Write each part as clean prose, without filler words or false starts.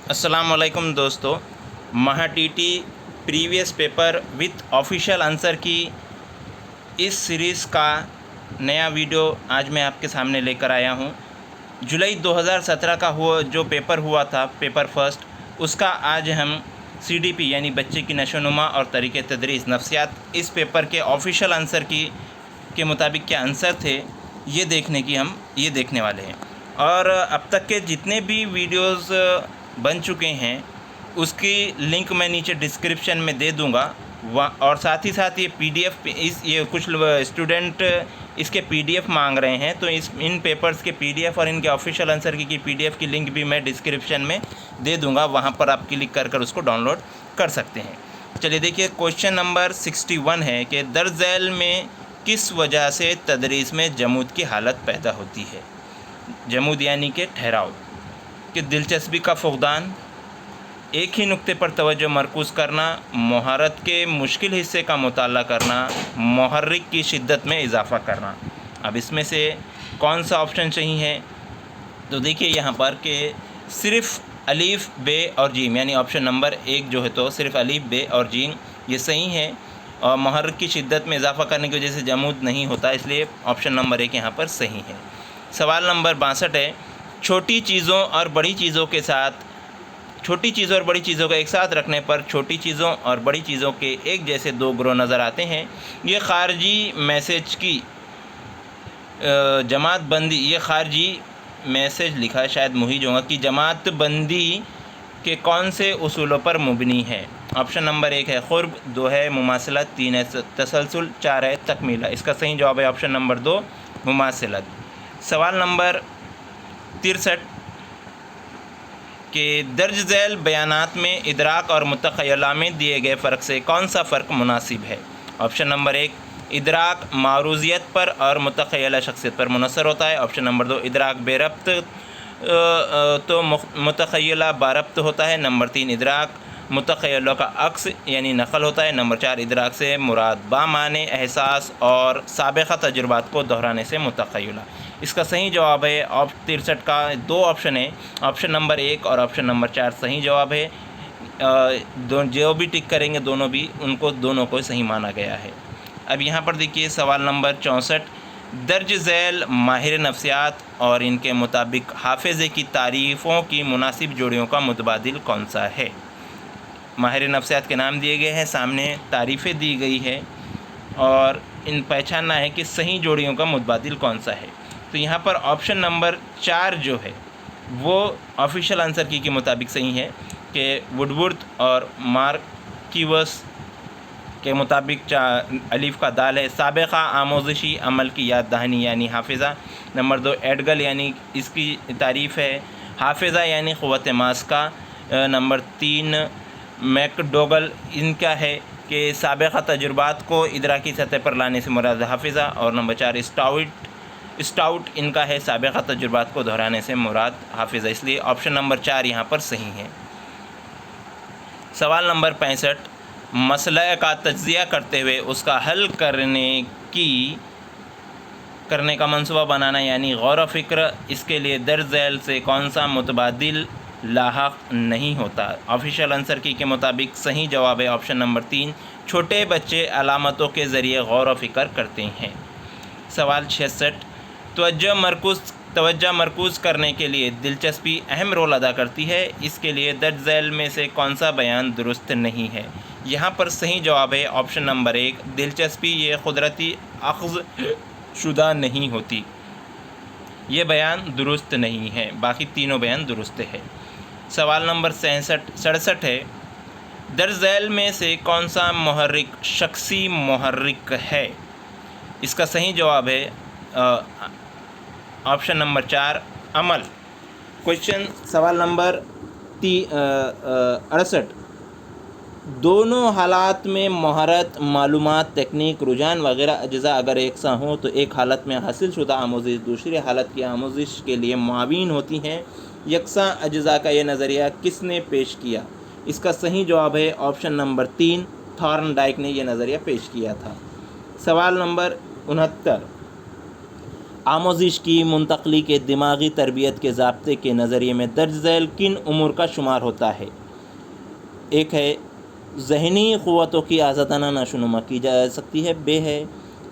अस्सलाम वालेकुम दोस्तों, महा TT previous paper with official answer की इस सीरीज़ का नया वीडियो आज मैं आपके सामने लेकर आया हूं। जुलाई 2017 का जो पेपर हुआ था, पेपर फर्स्ट, उसका आज हम CDP यानी बच्चे की नशोनुमा और तरीक़े तदरीस नफ्सियात, इस पेपर के ऑफिशियल आंसर के मुताबिक क्या आंसर थे ये देखने वाले हैं। और अब तक के जितने भी वीडियोस बन चुके हैं उसकी लिंक मैं नीचे डिस्क्रिप्शन में दे दूंगा। और साथ ही साथ ये PDF, ये कुछ स्टूडेंट इसके PDF मांग रहे हैं, तो इन पेपर्स के PDF और इनके ऑफिशियल आंसर की PDF की लिंक भी मैं डिस्क्रिप्शन में दे दूंगा, वहाँ पर आप क्लिक कर उसको डाउनलोड कर सकते हैं। चलिए देखिए, क्वेश्चन नंबर 61 है कि दर्ज झैल में किस वजह से तदरीस में जमूद की हालत पैदा होती है। जमूद यानी कि ठहराव, कि दिलचस्पी का फुक़दान, एक ही नुक्ते पर तवज्जो मरकूज़ करना, महारत के मुश्किल हिस्से का मुताला करना, मुहर्रिक की शिद्दत में इजाफ़ा करना। अब इसमें से कौन सा ऑप्शन सही है? तो देखिए यहाँ पर कि सिर्फ़ अलीफ़ बे और जीम यानी ऑप्शन नंबर 1 जो है, तो सिर्फ़ अलीफ़ बे और जीम ये सही है। और मुहर्रिक की शिद्दत में इजाफ़ा करने की वजह से जमूद नहीं होता, इसलिए ऑप्शन नंबर 1 यहाँ पर सही है। सवाल नंबर 62 है, छोटी चीज़ों और बड़ी चीज़ों को एक साथ रखने पर छोटी चीज़ों और बड़ी चीज़ों के एक जैसे दो ग्रोह नज़र आते हैं। ये खारजी मैसेज की जमात बंदी, ये खारजी मैसेज लिखा है, शायद मुहीज होगा, कि जमात बंदी के कौन से उसूलों पर मुबनी है। ऑप्शन नंबर 1 है क़ुर्ब, 2 है मुमासलत, 3 है तसलसल, 4 है तकमीला। इसका सही जवाब है ऑप्शन नंबर 2 मुमासलत। सवाल नंबर 63 के दर्ज झैल बयानात में इदराक और मुतख़य्यला में दिए गए फ़र्क से कौन सा फ़र्क मुनासिब है। ऑप्शन नंबर 1 इदराक मारूज़ियत पर और मुतख़य्यला शख्सियत पर मुनसर होता है। ऑप्शन नंबर 2 इदराक बेरब्त तो मुतख़य्यला बारब्त होता है। नंबर 3 इदराक मुतख़य्यला का अक्स यानी नक़ल होता है। नंबर 4 इदराक से मुराद बामाने एहसास और साबिक़ा तजुर्बात को दोहराने से मुतख़य्यला। इसका सही जवाब है 63 का 2 ऑप्शन है, ऑप्शन नंबर 1 और ऑप्शन नंबर 4 सही जवाब है। जो भी टिक करेंगे दोनों को सही माना गया है। अब यहाँ पर देखिए सवाल नंबर 64, दर्ज झैल माहिर नफ्सियात और इनके मुताबिक हाफिज़े की तारीफ़ों की मुनासिब जोड़ियों का मुतबादिल कौन सा है। माहिर नफ्सियात के नाम दिए गए हैं, सामने तारीफ़ें दी गई है और इन पहचानना है कि सही जोड़ियों का मुतबादिल कौन सा है। तो यहाँ पर ऑप्शन नंबर 4 जो है वो ऑफिशियल आंसर की के मुताबिक सही है कि वुडवर्थ और मार्किवस के मुताबिक अलीफ़ का दाल है। साबिक़ा आमोज़शी अमल की याद दहानी यानी हाफिज़ा। नंबर 2 एडगल यानी इसकी तारीफ़ है। हाफिज़ा यानी क़ुव्वत मास्का। नंबर 3 मैकडोगल इनका है कि साबिक़ा तजुर्बात को इदराकी सतह पर लाने से मुराद हाफिज़ा। और नंबर 4 स्टाउट इनका है, साबिक़ा तजुर्बात को दोहराने से मुराद हाफिज़ा, इसलिए ऑप्शन नंबर 4 यहाँ पर सही है। सवाल नंबर 65, मसला का तज्ज़िया करते हुए उसका हल करने का मंसूबा बनाना यानी गौर व फ़िक्र, इसके लिए दर्ज झैल से कौन सा मुतबादिल लाहक नहीं होता। ऑफिशियल आंसर की के मुताबिक सही जवाब है ऑप्शन नंबर 3, छोटे बच्चे अलामतों के ज़रिए गौर व फ़िक्र करते हैं। सवाल 66, तवज्जो मरकूज़ करने के लिए दिलचस्पी अहम रोल अदा करती है, इसके लिए दर्ज झैल में से कौन सा बयान दुरुस्त नहीं है। यहाँ पर सही जवाब है ऑप्शन नंबर 1, दिलचस्पी ये कुदरती अख़ज़ शुदा नहीं होती, ये बयान दुरुस्त नहीं है, बाकी तीनों बयान दुरुस्त है। सवाल नंबर 67 है, दर्ज झैल में से कौन सा मुहर्रिक शख्सी मुहर्रिक है। इसका सही जवाब है ऑप्शन नंबर 4 अमल। सवाल नंबर 68, दोनों हालात में महारत, मालूमात, तकनीक, रुझान वगैरह अज्जा अगर एक सा हों तो एक हालत में हासिल शुदा आमोज़िश दूसरी हालत की आमोज़िश के लिए मुआविन होती हैं। यकसा अज्जा का यह नज़रिया किसने पेश किया। इसका सही जवाब है ऑप्शन नंबर 3, थॉर्नडाइक ने यह नज़रिया पेश किया था। सवाल नंबर 69, आमोजिश की मुंतकली के दिमागी तरबियत के ज़ाब्ते के नज़रिए में दर्ज ज़ैल किन उमूर का शुमार होता है? एक है ज़हनी क़ुव्वतों की आज़ादाना नशोनुमा की जा सकती है। बे है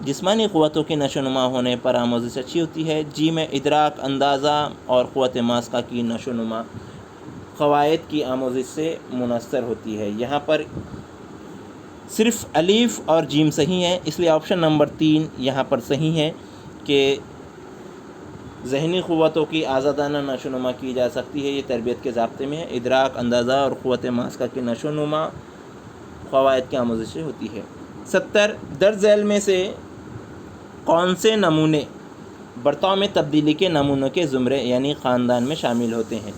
जिस्मानी क़ुव्वतों की नशोनुमा होने पर आमोजिश अच्छी होती है। जी में इदराक, अंदाज़ा और क़ुव्वत मास्का की नशोनुमा क़वायद की आमोजिश से मुनस्सर होती है। यहाँ पर सिर्फ़ अलीफ़ और जीम सही है, इसलिए ऑप्शन नंबर 3 यहाँ पर सही है कि ज़हनी क़ुव्वतों की आज़ादाना नशोनुमा की जा सकती है। ये तरबियत के ज़ाब्ते में है। इदराक, अंदाज़ा और क़ुव्वत मास्का की नशोनुमा क़वायद की आमोजिश से होती है। 70 दर्ज ज़ैल में से कौन से नमूने बर्ताव में तब्दीली के नमूनों के ज़ुमरे यानी ख़ानदान में शामिल होते हैं?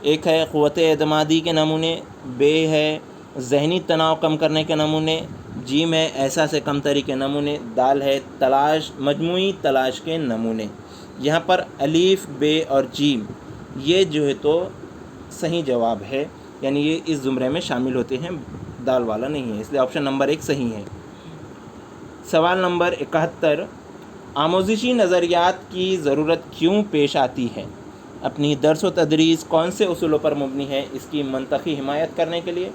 एक है क़ुव्वत एतमादी के नमूने, बे है ज़हनी तनाव कम करने के नमूने, जीम है एहसास कमतरी के नमूने, दाल है मजमूई तलाश के नमूने। यहाँ पर अलीफ़, बे और जीम ये जो है तो सही जवाब है, यानी ये इस ज़ुमरे में शामिल होते हैं, दाल वाला नहीं है, इसलिए ऑप्शन नंबर 1 सही है। सवाल नंबर 71 आमोजिशी नज़रियात की ज़रूरत क्यों पेश आती है? अपनी दर्स व तदरीस कौन से उसूलों पर मुबनी है? इसकी मंतकी हिमायत करने के लिए।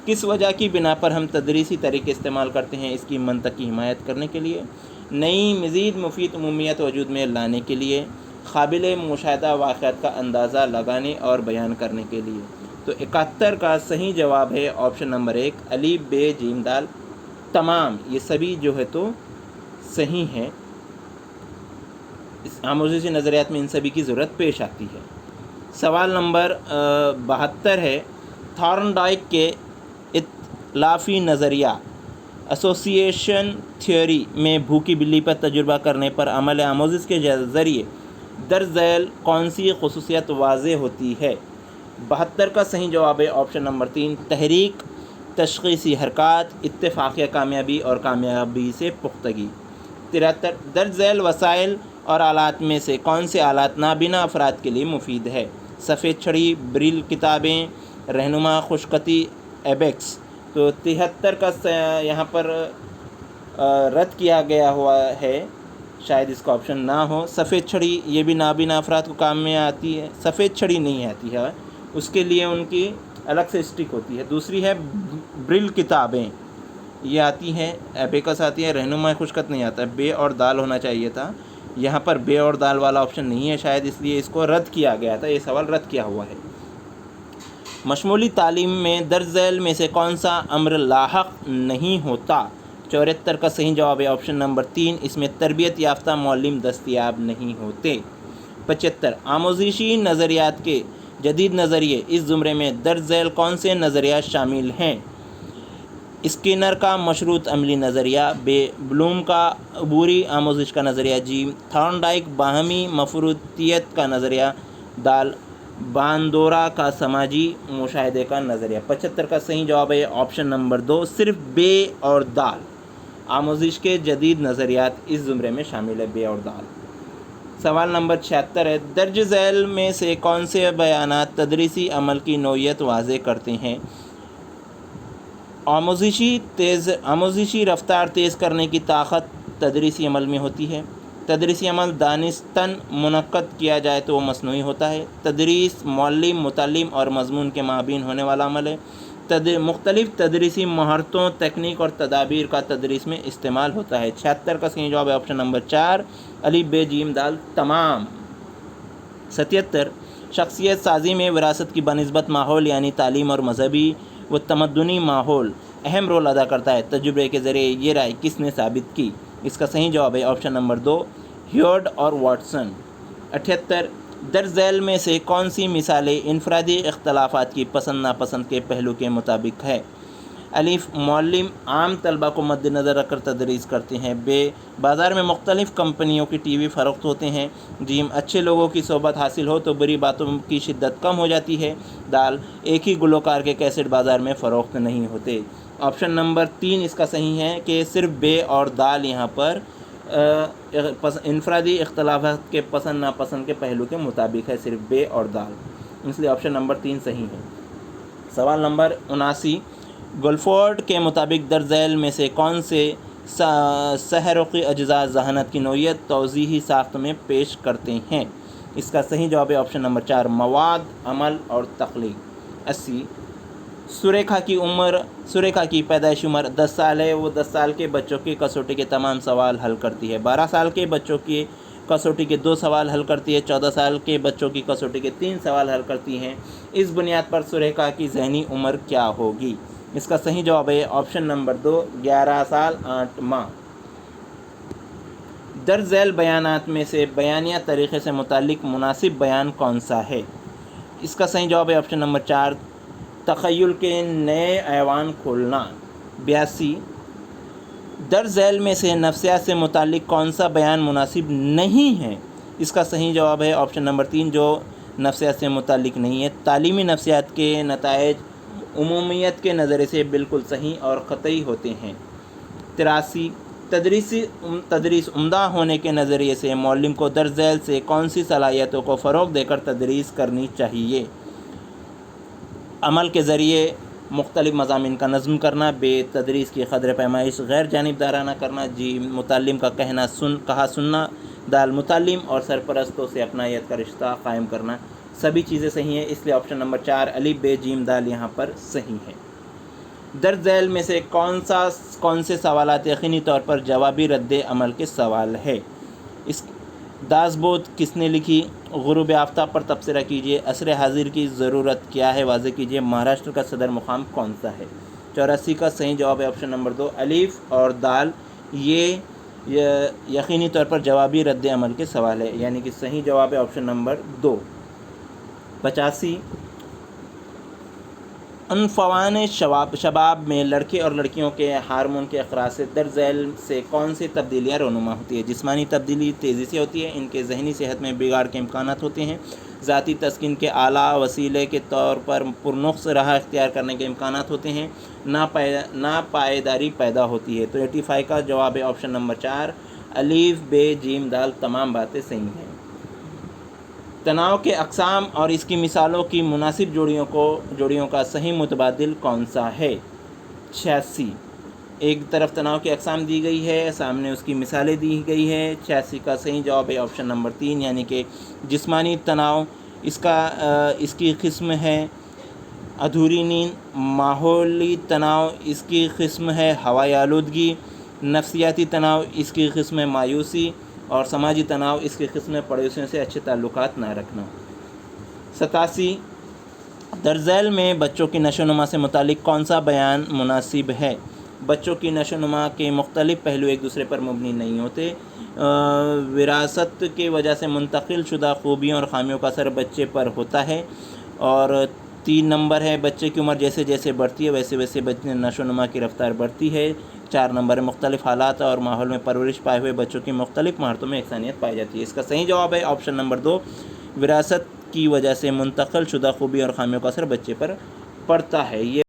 किस वजह की बिना पर हम तदरीसी तरीके इस्तेमाल करते हैं? इसकी मंतकी हिमायत करने के लिए। नई मज़ीद मुफीद उमूमियत वजूद में लाने के लिए। काबिल मुशाहिदा वाक़यात का अंदाज़ा लगाने और बयान करने के लिए। तो 71 का सही जवाब है ऑप्शन नंबर 1 अलीफ, बे, जीम, दाल तमाम, ये सभी जो है तो सही हैं। इस आमोजिशी नज़रियात में इन सभी की ज़रूरत पेश आती है। सवाल नंबर 72 है थॉर्नडाइक के इत्लाफ़ी नज़रिया एसोसिएशन थियोरी में भूखी बिल्ली पर तजुर्बा करने पर अमल आमोजिश के ज़रिए दर्ज ज़ैल कौन सी ख़ुसूसियत वाज़ेह होती है? 72 का सही जवाब है ऑप्शन नंबर 3 तहरीक, तशख़ीसी हरकत, इत्तेफ़ाक़िया कामयाबी और कामयाबी से पुख्तगी। 73 दर्ज ज़ैल वसाइल और आलात में से कौन से आलात नाबीना अफराद के लिए मुफीद है? सफ़ेद छड़ी, ब्रिल किताबें, रहनुमा, खुशकती, एबेक्स। तो 73 का यहाँ पर रद्द किया गया हुआ है, शायद इसका ऑप्शन ना हो। सफ़ेद छड़ी ये भी नाबीना अफराद को काम में आती है, सफ़ेद छड़ी नहीं आती है, उसके लिए उनकी अलग से स्टिक होती है। दूसरी है ब्रिल किताबें, ये आती हैं, एबेकस आती है, रहनुमा खुशकत नहीं आता है। बे और दाल होना चाहिए था, यहाँ पर बे और दाल वाला ऑप्शन नहीं है शायद, इसलिए इसको रद्द किया गया था, ये सवाल रद्द किया हुआ है। मशमूली तालीम में दर्ज ज़ैल में से कौन सा अम्र लाहक नहीं होता? 74 का सही जवाब है ऑप्शन नंबर 3 इसमें तरबियत याफ्ता मौलिम दस्तयाब नहीं होते। 75 आमोजिशी नज़रियात के जदीद नज़रिए इस ज़ुमरे में दर्ज ज़ैल कौन से नज़रियात शामिल हैं? स्किनर का मशरूत अमली नज़रिया, बे ब्लूम का अबूरी आमोजिश का नज़रिया, जी थॉर्नडाइक बाहमी मफरूतियत का नज़रिया, दाल बांदोरा का समाजी मुशाहिदे का नज़रिया। 75 का सही जवाब है ऑप्शन नंबर 2 सिर्फ बे और दाल आमोजिश के जदीद नज़रियात इस ज़ुमरे में शामिल है, बे और दाल। सवाल नंबर 76 है दर्ज ज़ैल में से कौन से बयानात तदरीसी अमल की नौइयत वाज़े करते हैं? आमोजिशी रफ्तार तेज़ करने की ताकत तदरीसी अमल में होती है। तदरीसी अमल दानिस्तन मुनक्कद किया जाए तो वो मसनूई होता है। तदरीस मुअल्लिम, मुतल्लिम और मज़मून के माबीन होने वाला अमल है। मुख्तलिफ़ तदरीसी महारतों, तकनीक और तदाबीर का तदरीस में इस्तेमाल होता है। 76 का सही जवाब है ऑप्शन नंबर 4 अलीफ, बे, जीम, दाल तमाम। 77 शख्सियत साजी में विरासत की बनिस्बत माहौल यानी तालीम और मजहबी व तमद्दुनी माहौल अहम रोल अदा करता है। तजुर्बे के ज़रिए ये राय किसने साबित की? इसका सही जवाब है ऑप्शन नंबर 2 ह्योर्ड और वाटसन। 78 दर्ज ज़ैल में से कौन सी मिसालें इनफरादी इख्तलाफात की पसंद नापसंद के पहलू के मुताबिक है? अलीफ मुअल्लिम आम तलबा को मद्देनज़र रखकर तदरीस करते हैं। बे बाज़ार में मुख्तलिफ़ कंपनियों की टीवी फ़रोख्त होते हैं। जीम अच्छे लोगों की सोबत हासिल हो तो बुरी बातों की शिद्दत कम हो जाती है। दाल एक ही गुलकार के कैसेट बाज़ार में फ़रोख्त नहीं होते। ऑप्शन नंबर 3 इसका सही है कि सिर्फ बे और दाल यहाँ पर इनफरादी इख्तलाफात के पसंद नापसंद के पहलू के मुताबिक है, सिर्फ बे और दाल, इसलिए ऑप्शन नंबर 3 सही है। सवाल नंबर 79 गुलफोर्ड के मुताबिक दर्ज ज़ैल में से कौन से سحرقی اجزاء ذہانت کی نوعیت توضیحی ساخت میں پیش کرتے ہیں؟ اس کا صحیح جواب ہے آپشن نمبر 4 مواد، عمل اور تخلیق۔ 80 سریکھا کی پیدائشی عمر 10 سال ہے، وہ 10 سال کے بچوں کی کسوٹی کے تمام سوال حل کرتی ہے۔ 12 سال کے بچوں کی کسوٹی کے 2 سوال حل کرتی ہے۔ 14 سال کے بچوں کی کسوٹی کے 3 سوال حل کرتی ہیں۔ اس بنیاد پر سریکھا کی ذہنی عمر کیا ہوگی؟ اس کا صحیح جواب ہے آپشن نمبر 2 11 سال 8 ماہ۔ درج ذیل بیانات میں سے بیانیہ طریقے سے متعلق مناسب بیان کون سا ہے؟ اس کا صحیح جواب ہے آپشن نمبر 4 تخیل کے نئے ایوان کھولنا۔ 82 درج ذیل میں سے نفسیات سے متعلق کون سا بیان مناسب نہیں ہے؟ اس کا صحیح جواب ہے آپشن نمبر 3 جو نفسیات سے متعلق نہیں ہے۔ تعلیمی نفسیات کے نتائج عمومیت کے نظریے سے بالکل صحیح اور قطعی ہوتے ہیں۔ 83 تدریس عمدہ ہونے کے نظریے سے معلم کو درج ذیل سے کون سی صلاحیتوں کو فروغ دے کر تدریس کرنی چاہیے؟ عمل کے ذریعے مختلف مضامین کا نظم کرنا، بے تدریس کی قدر پیمائش غیر جانبدارانہ کرنا، جی متعلم کا کہا سننا، دال متعلم اور سرپرستوں سے اپنائیت کا رشتہ قائم کرنا، سبھی چیزیں صحیح ہیں، اس لیے آپشن نمبر 4 الف ب ج دال یہاں پر صحیح ہے۔ درج ذیل میں سے کون سے سوالات یقینی طور پر جوابی رد عمل کے سوال ہے؟ اس داس بودھ کس نے لکھی؟ غروب آفتاب پر تبصرہ کیجیے، عصر حاضر کی ضرورت کیا ہے واضح کیجیے، مہاراشٹر کا صدر مقام کون سا ہے؟ 84 کا صحیح جواب ہے آپشن نمبر 2 الف اور دال، یہ یقینی طور پر جوابی رد عمل کے سوال ہے، یعنی کہ صحیح جواب ہے آپشن نمبر 2۔ 85 عنفوان شباب میں لڑکے اور لڑکیوں کے ہارمون کے اخراج سے درج ذیل سے کون سی تبدیلیاں رونما ہوتی ہے؟ جسمانی تبدیلی تیزی سے ہوتی ہے، ان کے ذہنی صحت میں بگاڑ کے امکانات ہوتے ہیں، ذاتی تسکین کے اعلیٰ وسیلے کے طور پر پرنقص راہ اختیار کرنے کے امکانات ہوتے ہیں، ناپائیداری پیدا ہوتی ہے۔ تو 85 کا جواب ہے آپشن نمبر 4 الف ب ج دال، تمام باتیں صحیح ہیں۔ تناؤ کے اقسام اور اس کی مثالوں کی مناسب جوڑیوں کا صحیح متبادل کون سا ہے؟ 86 ایک طرف تناؤ کی اقسام دی گئی ہے، سامنے اس کی مثالیں دی گئی ہے۔ 86 کا صحیح جواب ہے آپشن نمبر 3 یعنی کہ جسمانی تناؤ، اس کی قسم ہے ادھوری نیند، ماحولی تناؤ اس کی قسم ہے ہوائی آلودگی، نفسیاتی تناؤ اس کی قسم ہے مایوسی، اور سماجی تناؤ اس کی قسم ہے پڑوسیوں سے اچھے تعلقات نہ رکھنا۔ 87 درج ذیل میں بچوں کی نشو و نما سے متعلق کون سا بیان مناسب ہے؟ بچوں کی نشو و نما کے مختلف پہلو ایک دوسرے پر مبنی نہیں ہوتے، وراثت کی وجہ سے منتقل شدہ خوبیوں اور خامیوں کا اثر بچے پر ہوتا ہے، اور 3 نمبر ہے بچے کی عمر جیسے جیسے بڑھتی ہے ویسے ویسے بچے نشو و نما کی رفتار بڑھتی ہے۔ 4 نمبر مختلف حالات اور ماحول میں پرورش پائے ہوئے بچوں کی مختلف مہارتوں میں یکسانیت پائی جاتی ہے۔ اس کا صحیح جواب ہے آپشن نمبر 2 وراثت کی وجہ سے منتقل شدہ خوبی اور خامیوں کا اثر بچے پر پڑتا ہے۔ یہ